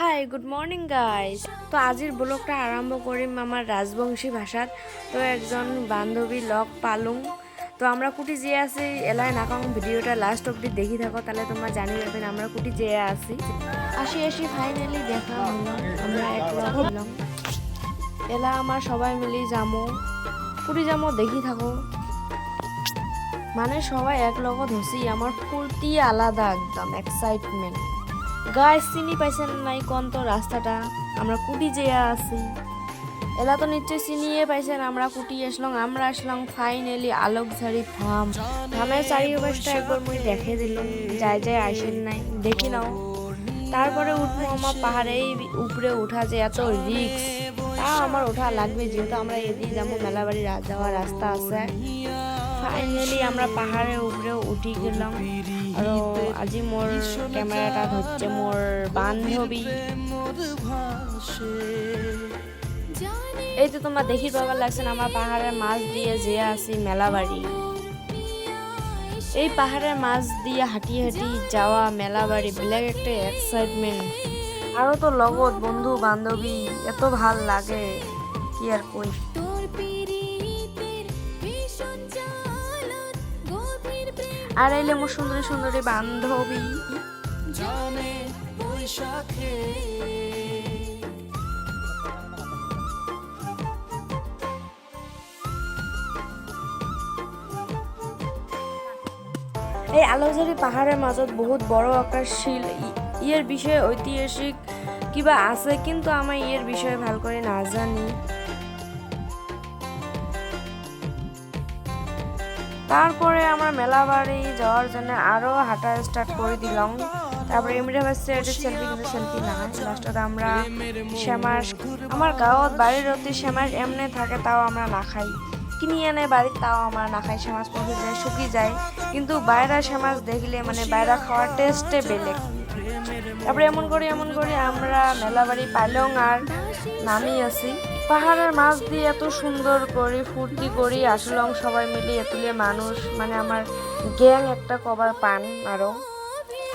Hi good morning guys. তো আজির ব্লগটা আরম্ভ করিম আমার রাজবংশী ভাষাত। তো একজন বান্ধবী লগ পালুং। তো আমরা কুটি যেয়ে আছি এলাই নাকাং ভিডিওটা লাস্ট অবধি দেখি থাকো, তাহলে তোমরা জানি যাবেন আমরা কুটি যেয়ে আছি। আসি ফাইনালি দেখা হলো, আমরা এক লগ হলাম। এলা আমার সবাই মিলি যামো, কুটি যামো দেখি থাকো। মানে সবাই এক লগত হসি, আমার ফুর্তি আলাদা, একদম এক্সাইটমেন্ট। গাইস চিনি পাইছেন নাই কোন তো রাস্তাটা আমরা কুটি যেয়া আছি। এলা তো নিশ্চয় চিনিয়ে পাইছেন, আমরা কুটি আসলাম ফাইনালি আলোকঝাড়ি ধামের চারিপাশটা একবার মুই দেখে দিলাম, যাই আসেন নাই দেখি নাও। তারপরে উঠবো আমার পাহাড়ে, উপরে উঠা যে এত রিক্স, তা আমার ওঠা লাগবে যেহেতু আমরা এদিকে যাবো মেলাবাড়ি যাওয়ার রাস্তা আছে। ফাইনালি আমরা পাহাড়ের উপরে উঠি গেলাম। আর আজি মোর ক্যামেরাটা ধরছে মোর বান্ধবী। এই তো তোমরা দেখি পাবার লাগছেন আমার পাহাড়ের মাছ দিয়ে যে আসি মেলাবাড়ি। এই পাহাড়ের মাছ দিয়ে হাঁটি যাওয়া মেলাবাড়ি ব্ল্যাক একটা এক্সাইটমেন্ট। আরো তো লগত বন্ধু বান্ধবী, এত ভাল লাগে কি আর কই। আর এলে মোর সুন্দরী বান্ধবী। এই আলোকঝাড়ি পাহাড়ের মাজত বহুত বড় একটা শিল, ইয়ের বিষয়ে ঐতিহাসিক কিবা আছে, কিন্তু আমি ইয়ের বিষয়ে ভাল করে না জানি। তারপরে আমরা মেলাবাড়ি যাওয়ার জন্য আরো হাঁটা স্টার্ট করে দিলাম। তারপরে এমনি ভাবছি একটা সেলফি না লাস্টে আমরা শ্যামাস, আমার গাঁৱত বাড়ির অতি শ্যামাস এমনি থাকে তাও আমরা না খাই, কিনি আনে বাড়ির তাও আমরা না খাই। শ্যামাস পচে যায়, শুকিয়ে যায়, কিন্তু বাইরা শ্যামাস দেখলে মানে বাইরা খাওয়ার টেস্টে বেলেগ। তারপরে এমন করে আমরা মেলাবাড়ি পাইলং আর নামি আছি। পাহাড়ের মাছ দিয়ে এত সুন্দর করে ফুর্তি করি আসলং সবাই মিলে এতুলে মানুষ, মানে আমার গ্যাং একটা কবার পান। আরো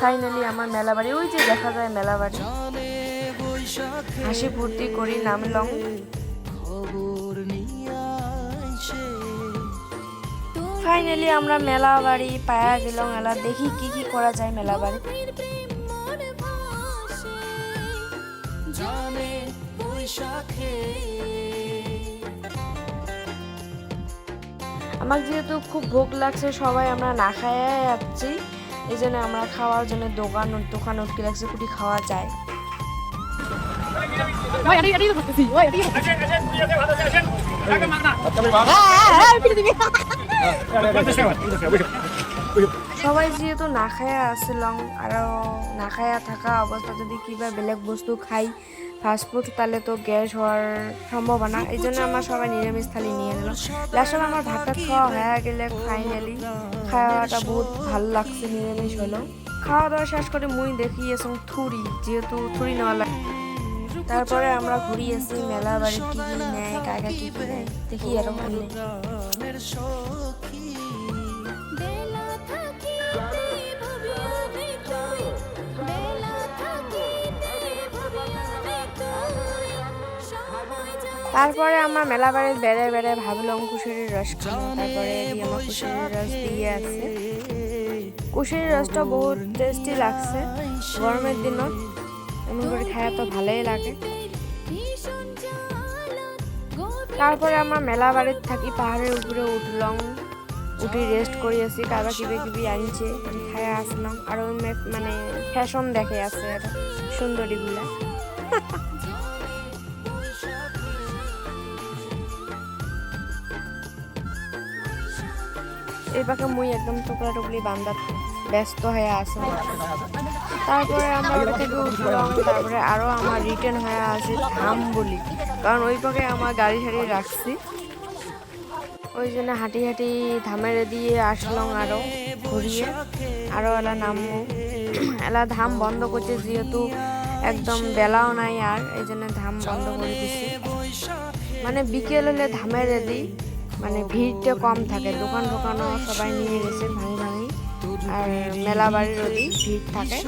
ফাইনালি আমার মেলাবাড়ি, ওই যে দেখা যায় মেলাবাড়ি, হাসি ফুর্তি করি নামলং। ফাইনালি আমরা মেলাবাড়ি পায়া গেলাম। এলা দেখি কি করা যায় মেলাবাড়ি। আমার যেহেতু খুব ভোগ লাগছে, সবাই আমরা না খাইয়া যাচ্ছি, এই জন্য আমরা খাওয়ার জন্য দোকান উঠকে লাগছে, কুটি খাওয়া যায়। সবাই যেহেতু না খায়া আসলাম, আরো না খায়া থাকা অবস্থা যদি কিবা বেলেগ বস্তু খাই ফাস্টফুড, তাহলে তো গ্যাস হওয়ার সম্ভাবনা, এই জন্য আমরা সবাই নিরামিষ থালি নিয়ে নিলাম। লাস্টে আমার ভাতটা খাওয়া হয়ে গেলে ফাইনালি খাওয়াটা বহুত ভালো লাগছে, নিরামিষ হলো। খাওয়া দাওয়া শেষ করে মুই দেখিয়েছি থুরি, যেহেতু থুরি নেওয়া লাগে। তারপরে আমরা ঘুরিয়েছি মেলা বাড়ি, কি নেয় কাকা কি নেয় দেখি এরকম করলে। তারপরে আমরা মেলা বাড়ি বেড়ে ভাবলাম কুশির রস খাবো। তারপরে আমার কুশির রস দিয়ে আছে, কুশির রসটা বহুত টেস্টি লাগছে গরমের দিনত, এমন করে খাওয়া তো ভালোই লাগে। তারপরে আমরা মেলা বাড়ির থাকি পাহাড়ের উপরে উঠলাম, উঠি রেস্ট করি আছি, কারবা কিবি আনছে খায়া আসলাম। আর ওই মানে ফ্যাশন দেখে আছে সুন্দরী গুলা। এই পাখে মুই একদম টুকলি বান্দার ব্যস্ত হয়ে আছে। তারপরে আমরা ওটা থেকে উঠলাম, তারপরে আরো আমার রিটার্ন হয়ে আছে ধাম বলি, কারণ ওই পাখে আমার গাড়ি রাখছি, ওই জন্য হাঁটি ধামের দিয়ে আসলাম। আরো ঘুরিয়ে আরো এলা নামবো। এলা ধাম বন্ধ করছে, যেহেতু একদম বেলাও নাই, আর এই জন্য ধাম বন্ধ করে দিচ্ছে। মানে বিকেল হলে ধামের মানে ভিড়টা কম থাকে, দোকানও সবাই নিয়ে গেছে ভাঙি। আর মেলা বাড়ির ওদিক ভিড় থাকে।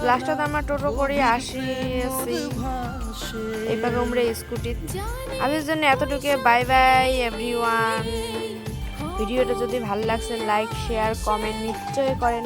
লাস্টত আমরা টোটো করে আসি এইভাবে আমরা স্কুটি। আজকের জন্য এতটুকু, বাই বাই এভরিওয়ান। ভিডিওটা যদি ভালো লাগছে লাইক শেয়ার কমেন্ট নিশ্চয়ই করেন।